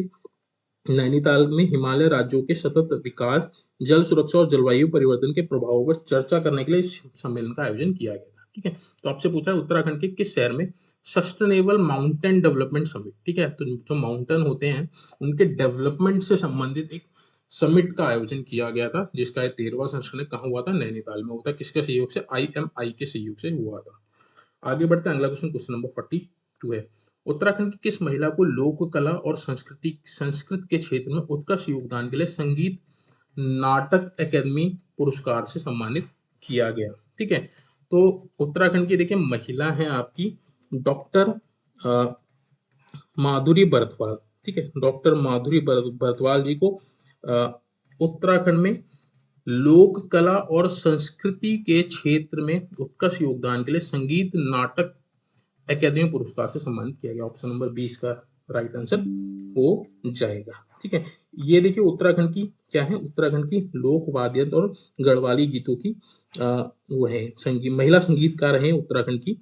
[SPEAKER 1] नैनीताल में हिमालय राज्यों के सतत विकास, जल सुरक्षा और जलवायु परिवर्तन के प्रभावों पर चर्चा करने के लिए इस सम्मेलन का आयोजन किया गया था। ठीक है, तो आपसे पूछा है उत्तराखंड के किस शहर में सस्टेनेबल माउंटेन डेवलपमेंट समिट, ठीक है, तो जो माउंटेन होते हैं उनके डेवलपमेंट से संबंधित एक समिट का आयोजन किया गया था, जिसका 13वां संस्करण कहाँ हुआ था? नैनीताल में हुआ था। किसके सहयोग से? IMI के सहयोग से हुआ था। आगे बढ़ते हैं, अगला क्वेश्चन, क्वेश्चन नंबर 42 है। उत्तराखंड की किस महिला को लोक कला और संस्कृत के क्षेत्र में उत्कृष्ट योगदान के लिए संगीत नाटक अकादमी पुरस्कार से सम्मानित किया गया? ठीक है, तो उत्तराखंड की देखिए महिला है आपकी डॉक्टर माधुरी बरतवाल। ठीक है, डॉक्टर माधुरी बरतवाल जी को उत्तराखंड में लोक कला और संस्कृति के क्षेत्र में उत्कृष्ट योगदान के लिए संगीत नाटक अकादमी पुरस्कार से सम्मानित किया गया। ऑप्शन नंबर 20 का राइट आंसर हो जाएगा। ठीक है, ये देखिए उत्तराखंड की क्या है, उत्तराखंड की लोक वाद्य और गढ़वाली गीतों की वो है महिला संगीतकार है उत्तराखंड की।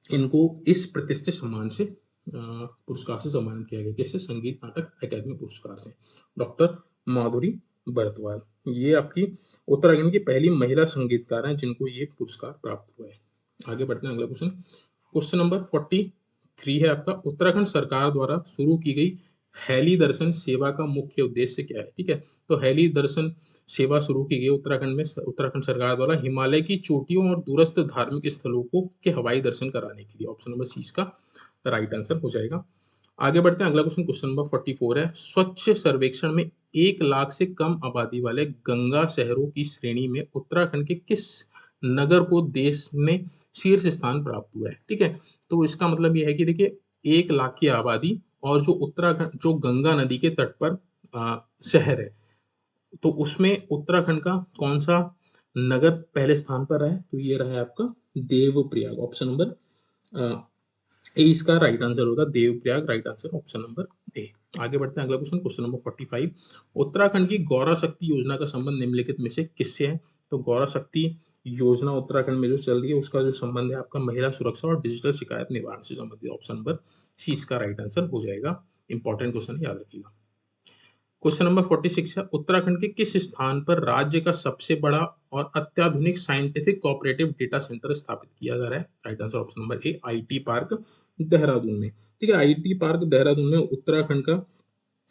[SPEAKER 1] इनको इस प्रतिष्ठित सम्मान से पुरस्कार से सम्मानित किया गया। किससे? संगीत नाटक अकादमी पुरस्कार से। डॉक्टर माधुरी बरतवाल, ये आपकी उत्तराखंड की पहली महिला संगीतकार हैं जिनको ये पुरस्कार प्राप्त हुआ है। आगे बढ़ते हैं, अगला क्वेश्चन, क्वेश्चन नंबर 43 है आपका। उत्तराखंड सरकार द्वारा शुरू की गई हेली दर्शन सेवा का मुख्य उद्देश्य क्या है? ठीक है, तो हेली दर्शन सेवा शुरू की गई उत्तराखंड में उत्तराखंड सरकार द्वारा हिमालय की चोटियों और दूरस्थ धार्मिक स्थलों को के हवाई दर्शन कराने के लिए। ऑप्शन नंबर सी इसका राइट आंसर हो जाएगा। आगे बढ़ते हैं, अगला क्वेश्चन, क्वेश्चन नंबर 44 है। स्वच्छ सर्वेक्षण में 1 लाख से कम आबादी वाले गंगा शहरों की श्रेणी में उत्तराखंड के किस नगर को देश में शीर्ष स्थान प्राप्त हुआ है? ठीक है, तो इसका मतलब यह है कि देखिए 1 लाख की आबादी और जो उत्तराखंड जो गंगा नदी के तट पर शहर है, तो उसमें उत्तराखंड का कौन सा नगर पहले स्थान पर है? तो ये रहा है आपका देवप्रयाग। ऑप्शन नंबर ए इसका राइट आंसर होगा, Devprayag. Right answer option number ए। आगे बढ़ते हैं, अगला क्वेश्चन, क्वेश्चन नंबर 45। उत्तराखंड की गौरा शक्ति योजना का संबंध निम्नलिखित में से किससे है? तो गौरा शक्ति योजना उत्तराखंड में जो चल रही है उसका जो संबंध है आपका महिला सुरक्षा और डिजिटल शिकायत निवारण से संबंधित। ऑप्शन नंबर सी इसका राइट आंसर हो जाएगा। इंपॉर्टेंट क्वेश्चन, याद रखिएगा। क्वेश्चन नंबर 46 है। उत्तराखंड के किस स्थान पर राज्य का सबसे बड़ा और अत्याधुनिक साइंटिफिक कोऑपरेटिव डेटा सेंटर स्थापित किया जा रहा है? Right answer option number A IT park Dehradun में। ठीक है, IT पार्क देहरादून में उत्तराखंड का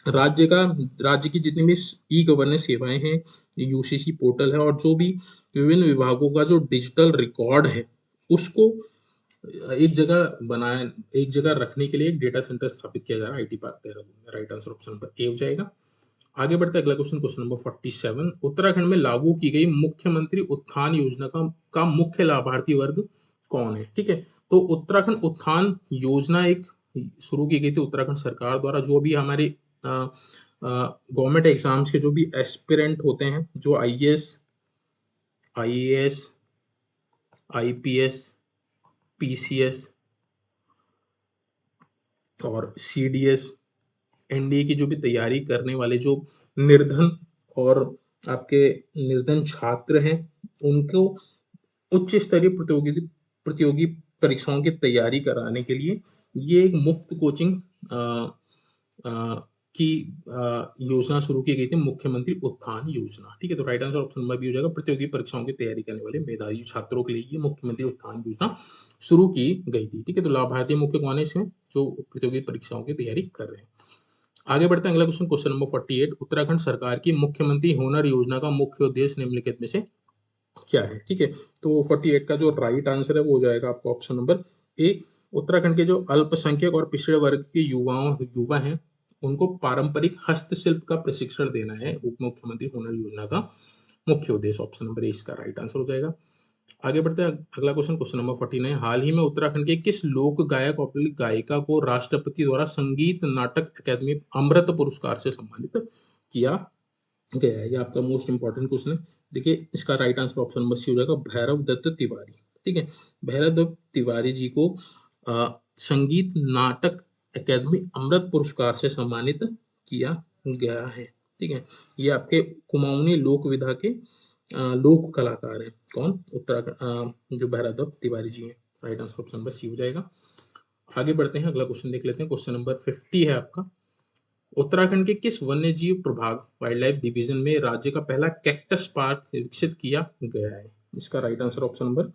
[SPEAKER 1] राज्य की जितनी भी ई-गवर्नेंस सेवाएं हैं, UCC पोर्टल है और जो भी विभिन्न विभागों का जो डिजिटल रिकॉर्ड है उसको एक जगह रखने के लिए एक डेटा सेंटर स्थापित किया जा रहा है IT पार्क देहरादून में। Right answer option number A हो जाएगा। आगे बढ़ते हैं, अगला क्वेश्चन, क्वेश्चन नंबर 47। उत्तराखंड में लागू की गई मुख्यमंत्री उत्थान योजना का मुख्य लाभार्थी वर्ग कौन है? ठीक है, तो उत्तराखंड उत्थान योजना एक शुरू की गई थी उत्तराखंड सरकार द्वारा। जो भी हमारे गवर्नमेंट एग्जाम्स के जो भी एस्पिरेंट होते हैं, जो आईएएस, आईएएस, आईपीएस, पीसीएस और सीडीएस, एनडीए की जो भी तैयारी करने वाले जो निर्धन और आपके निर्धन छात्र हैं, उनको उच्च स्तरीय प्रतियोगी परीक्षाओं की तैयारी कराने के लिए ये एक मुफ्त कोचिंग की योजना शुरू की गई थी, मुख्यमंत्री उत्थान योजना। ठीक है, तो right answer option number B हो जाएगा। प्रतियोगी परीक्षाओं की तैयारी करने वाले मेधावी छात्रों के लिए ये मुख्यमंत्री उत्थान योजना शुरू की गई थी। ठीक है, तो लाभार्थी मुख्य कौन है इसमें, जो प्रतियोगी परीक्षाओं की तैयारी कर रहे हैं। आगे बढ़ते हैं, अगला क्वेश्चन, क्वेश्चन नंबर 48। उत्तराखंड सरकार की मुख्यमंत्री हुनर योजना का मुख्य उद्देश्य निम्नलिखित में से क्या है। ठीक है, तो 48 का जो राइट आंसर है वो हो जाएगा आपका ऑप्शन नंबर ए। उत्तराखंड के जो अल्पसंख्यक और पिछड़े वर्ग के युवा हैं, उनको पारंपरिक हस्तशिल्प का प्रशिक्षण देना है उप मुख्यमंत्री हुनर योजना का मुख्य उद्देश्य। ऑप्शन नंबर ए इसका राइट आंसर हो जाएगा। आगे बढ़ते हैं, अगला क्वेश्चन, क्वेश्चन नंबर 49। हाल ही में उत्तराखंड के किस लोक गायक और गायिका को राष्ट्रपति द्वारा संगीत नाटक अकादमी अमृत पुरस्कार से सम्मानित किया गया है? ये आपका मोस्ट इंपॉर्टेंट क्वेश्चन है। देखिए, इसका right answer option number C हो जाएगा, भैरव दत्त तिवारी। ठीक है, भैरव दत्त तिवारी जी को संगीत नाटक अकादमी अमृत पुरस्कार से सम्मानित किया गया है। ठीक है, ये आपके कुमाऊनी लोक विधा के लोक कलाकार हैं। कौन? उत्तराखंड जो भैरव दत्त तिवारी जी हैं। Right answer option number C हो जाएगा। आगे बढ़ते हैं, अगला क्वेश्चन देख लेते हैं। क्वेश्चन नंबर 50 है आपका। उत्तराखंड के किस वन्य जीव प्रभाग वाइल्ड लाइफ डिवीजन में राज्य का पहला कैक्टस पार्क विकसित किया गया है? इसका right answer option number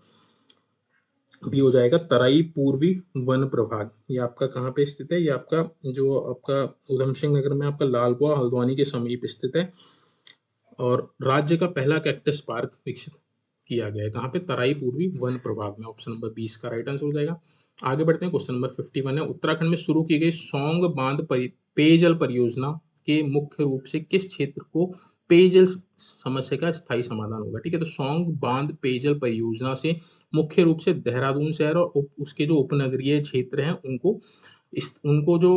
[SPEAKER 1] B हो जाएगा, तराई पूर्वी वन प्रभाग। ये आपका कहाँ पे स्थित है? ये आपका जो आपका उधम सिंह नगर में आपका लालकुआ हल्द्वानी के समीप स्थित है और राज्य का पहला कैक्टस पार्क विकसित किया गया है। कहाँ पे? तराई पूर्वी वन प्रभाग में। ऑप्शन नंबर 20 का राइट आंसर हो जाएगा। आगे बढ़ते हैं, क्वेश्चन नंबर 51 है। उत्तराखंड में शुरू की गई सौंग बांध पेयजल परियोजना के मुख्य रूप से किस क्षेत्र को पेयजल समस्या का स्थायी समाधान होगा? ठीक है, तो सौंग बांध पेयजल परियोजना से मुख्य रूप से देहरादून शहर और उसके जो उपनगरीय क्षेत्र हैं उनको जो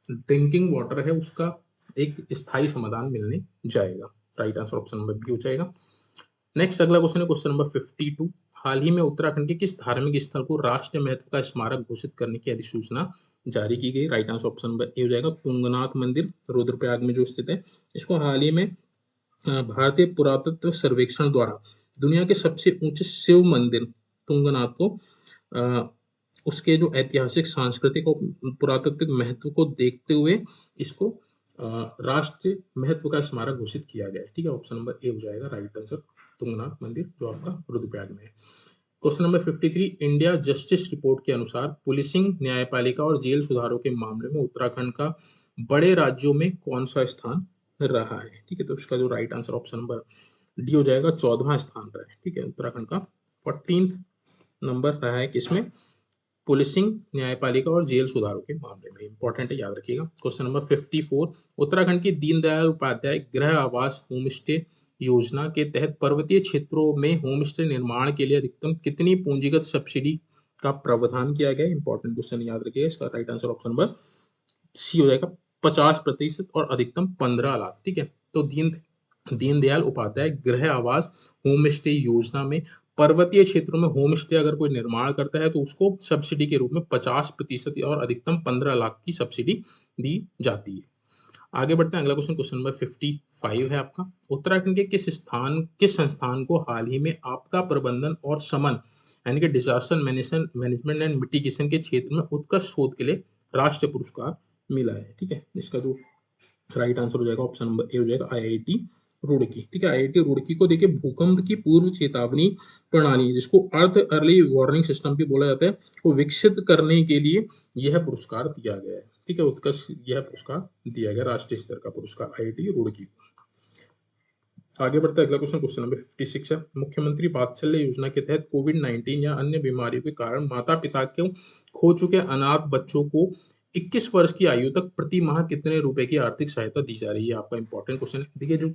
[SPEAKER 1] ड्रिंकिंग वाटर है उसका एक स्थायी समाधान मिलने जाएगा। Right answer option number B हो जाएगा। नेक्स्ट अगला क्वेश्चन है, क्वेश्चन नंबर 52। हाल ही में उत्तराखंड के किस धार्मिक स्थल को राष्ट्रीय महत्व का स्मारक घोषित करने की अधिसूचना जारी की गई? Right answer option number A हो जाएगा, तुंगनाथ मंदिर रुद्रप्रयाग में जो स्थित है। इसको हाल ही में भारतीय पुरातत्व सर्वेक्षण द्वारा दुनिया के सबसे ऊंचे शिव मंदिर तुंगनाथ को उसके जो ऐतिहासिक, सांस्कृतिक और पुरातात्विक महत्व को देखते हुए इसको राष्ट्रीय महत्व का स्मारक घोषित किया गया है। ठीक है, ऑप्शन नंबर ए हो जाएगा राइट आंसर, तुंगनाथ मंदिर जो आपका रुद्रप्रयाग में है। Question number 53। India justice report के अनुसार पुलिसिंग, न्यायपालिका और जेल सुधारों के मामले में उत्तराखंड का बड़े राज्यों में कौन सा स्थान रहा है? ठीक है, तो उसका जो right answer option number D हो जाएगा, 14वां स्थान रहा है। ठीक है, उत्तराखंड का 14th नंबर रहा है किसमें? पुलिसिंग, न्यायपालिका और जेल सुधारों के मामले में। इंपॉर्टेंट है, याद रखिएगा। Question number 54। उत्तराखंड की दीनदयाल उपाध्याय गृह आवास होम स्टे योजना के तहत पर्वतीय क्षेत्रों में होम स्टे निर्माण के लिए अधिकतम कितनी पूंजीगत सब्सिडी का प्रावधान किया गया? इंपॉर्टेंट क्वेश्चन, याद रखिएगा। इसका right answer option number C हो जाएगा, 50% और अधिकतम 15 लाख। ठीक है, तो दीनदयाल उपाध्याय गृह आवास होम स्टे योजना में पर्वतीय क्षेत्रों में होम स्टे अगर कोई निर्माण करता है तो उसको सब्सिडी के रूप में 50% और अधिकतम 15 लाख की सब्सिडी दी जाती है। आगे बढ़ते हैं, अगला क्वेश्चन, क्वेश्चन नंबर 55 है आपका। उत्तराखंड के किस संस्थान को हाल ही में आपदा प्रबंधन और शमन यानी कि डिजास्टर मैनेजमेंट एंड मिटिगेशन के क्षेत्र में उत्कृष्ट शोध के लिए राष्ट्रीय पुरस्कार मिला है? ठीक है, इसका जो राइट आंसर हो जाएगा ऑप्शन नंबर ए हो जाएगा, आईआईटी रुड़की। ठीक है, आईआईटी रुड़की को देखिए भूकंप की पूर्व चेतावनी प्रणाली, जिसको अर्थ अर्ली वार्निंग सिस्टम भी बोला जाता है, को विकसित करने के लिए यह पुरस्कार दिया गया है। ठीक है, उत्कृष्ट यह पुरस्कार दिया गया, राष्ट्रीय स्तर का पुरस्कार आईआईटी रुड़की। आगे बढ़ता है, अगला क्वेश्चन, क्वेश्चन नंबर 56 है। मुख्यमंत्री वात्सल्य योजना के तहत कोविड-19 या अन्य बीमारियों के कारण माता पिता को खो चुके अनाथ बच्चों को 21 वर्ष की आयु तक प्रति माह कितने रुपए की आर्थिक सहायता दी जा रही है? आपका इंपॉर्टेंट क्वेश्चन है। देखिए, जो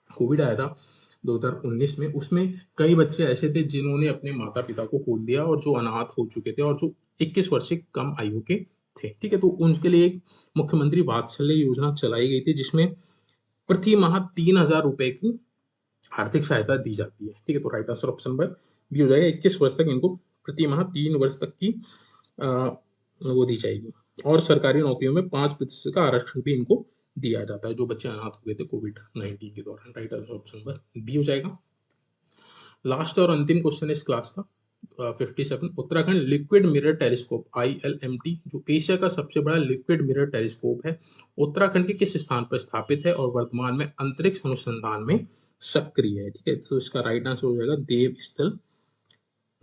[SPEAKER 1] कोविड आया था 2019 में, उसमें कई बच्चे ऐसे थे जिन्होंने अपने माता पिता को खो दिया और जो अनाथ हो चुके थे और जो 21 वर्ष से कम आयु के थे, ठीक है। तो उनके लिए एक मुख्यमंत्री वात्सल्य योजना चलाई गई थी, जिसमें प्रति माह 3,000 रुपए की आर्थिक सहायता दी जाती है, ठीक है। तो right answer option number B हो जाएगा। 21 वर्ष तक इनको प्रति माह 3 वर्ष तक की वो दी जाएगी, और सरकारी नौकरियों में 5% का आरक्षण भी इनको दिया जाता है, जो बच्चे अनाथ हो गए थे कोविड-19 के दौरान। Right answer option number B हो जाएगा। लास्ट और अंतिम क्वेश्चन इस क्लास का 57। Uttarakhand liquid mirror telescope ILMT जो एशिया का सबसे बड़ा लिक्विड मिरर टेलीस्कोप है, उत्तराखंड के किस स्थान पर स्थापित है और वर्तमान में अंतरिक्ष अनुसंधान में सक्रिय है, ठीक है। तो इसका राइट आंसर हो जाएगा देवस्थल,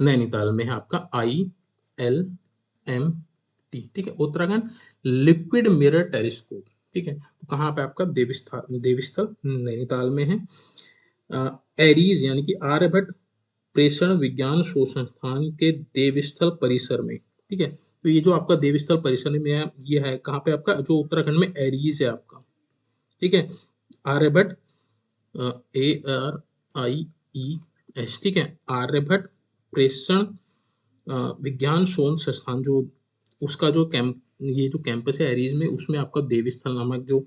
[SPEAKER 1] नैनीताल में है आपका ILMT, ठीक है। उत्तराखंड लिक्विड मिरर टेलीस्कोप, ठीक है। तो कहाँ पे आपका देवस्थल नैनीताल में है। एरीज यानी कि आर्यभट्ट प्रेषण विज्ञान शोध संस्थान के देवस्थल परिसर में, ठीक है। तो ये जो आपका देवस्थल परिसर में है, ये है कहाँ पे आपका, जो उत्तराखंड में एरीज है आपका, ठीक है। आर्यभट्ट ARIES, ठीक है। आर्यभट्ट प्रेषण विज्ञान शोध संस्थान, जो उसका जो कैंप, ये जो कैंपस है एरीज में, उसमें आपका देवस्थल नामक जो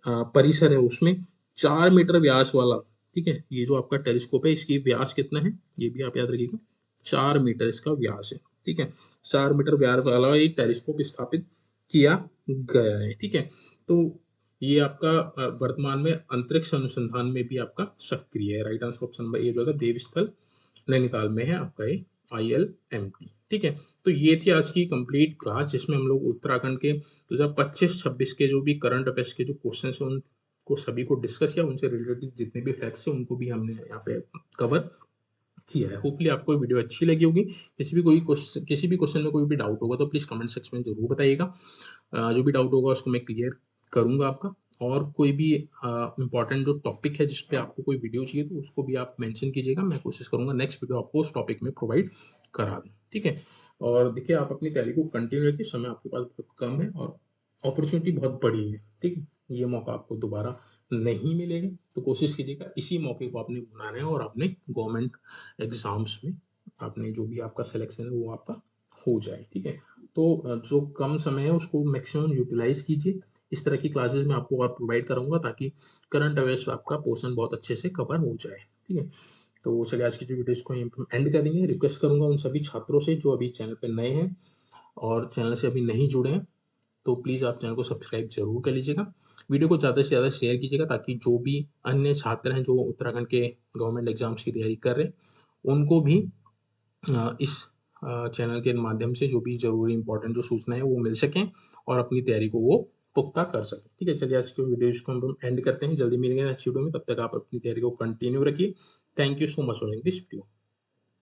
[SPEAKER 1] परिसर है, उसमें 4 मीटर व्यास वाला, ठीक है, ये जो आपका टेलीस्कोप है, इसकी व्यास कितना है ये भी आप याद रखिएगा, 4 मीटर इसका व्यास है, ठीक है। 4 मीटर व्यास वाला ये टेलीस्कोप स्थापित किया गया है, ठीक है। तो ये आपका वर्तमान में अंतरिक्ष अनुसंधान में भी आपका सक्रिय है। राइट आंसर ऑप्शन नंबर ए जो है देवस्थल नैनीताल में है आपका ये ILMT, ठीक है। तो ये थी आज की कंप्लीट क्लास, जिसमें हम लोग उत्तराखंड के 2025-26 के जो भी करंट अफेयर्स के जो क्वेश्चन है उनको सभी को डिस्कस किया, उनसे रिलेटेड जितने भी फैक्ट्स हैं उनको भी हमने यहाँ पे कवर किया है। होपफुली आपको वीडियो अच्छी लगी होगी। किसी भी क्वेश्चन में कोई भी डाउट होगा तो प्लीज़ कमेंट सेक्शन में जरूर बताइएगा। जो भी डाउट होगा उसको मैं क्लियर करूंगा आपका। और कोई भी इम्पोर्टेंट जो टॉपिक है जिस पे आपको कोई वीडियो चाहिए तो उसको भी आप मेंशन कीजिएगा, मैं कोशिश करूंगा नेक्स्ट वीडियो आपको उस टॉपिक में प्रोवाइड करा दूं, ठीक है। और देखिए आप अपनी तैयारी को कंटिन्यू रखिए, समय आपके पास बहुत कम है और अपॉर्चुनिटी बहुत बड़ी है, ठीक है। ये मौका आपको दोबारा नहीं मिलेगा, तो कोशिश कीजिएगा इसी मौके को आपने बनाना है और अपने गवर्नमेंट एग्जाम्स में आपने जो भी आपका सिलेक्शन है वो आपका हो जाए, ठीक है। तो जो कम समय है उसको मैक्सिमम यूटिलाइज कीजिए। इस तरह की क्लासेस मैं आपको और प्रोवाइड कराऊंगा ताकि करंट अफेयर्स आपका पोर्शन बहुत अच्छे से कवर हो जाए, ठीक है। तो चलिए आज की जो वीडियो इसको एंड करेंगे। रिक्वेस्ट करूंगा उन सभी छात्रों से जो अभी चैनल पे नए हैं और चैनल से अभी नहीं जुड़े हैं, तो प्लीज़ आप चैनल को सब्सक्राइब जरूर कर लीजिएगा। वीडियो को ज़्यादा से ज़्यादा शेयर कीजिएगा ताकि जो भी अन्य छात्र हैं जो उत्तराखंड के गवर्नमेंट एग्जाम्स की तैयारी कर रहे हैं उनको भी इस चैनल के माध्यम से जो भी ज़रूरी इंपॉर्टेंट जो सूचना है वो मिल सकें और अपनी तैयारी को वो पुख्ता कर सकें, ठीक है। चलिए आज की वीडियो इसको हम एंड करते हैं, जल्दी मिलेंगे नेक्स्ट वीडियो में, तब तक आप अपनी तैयारी को कंटिन्यू रखिए। Thank you so much for this video.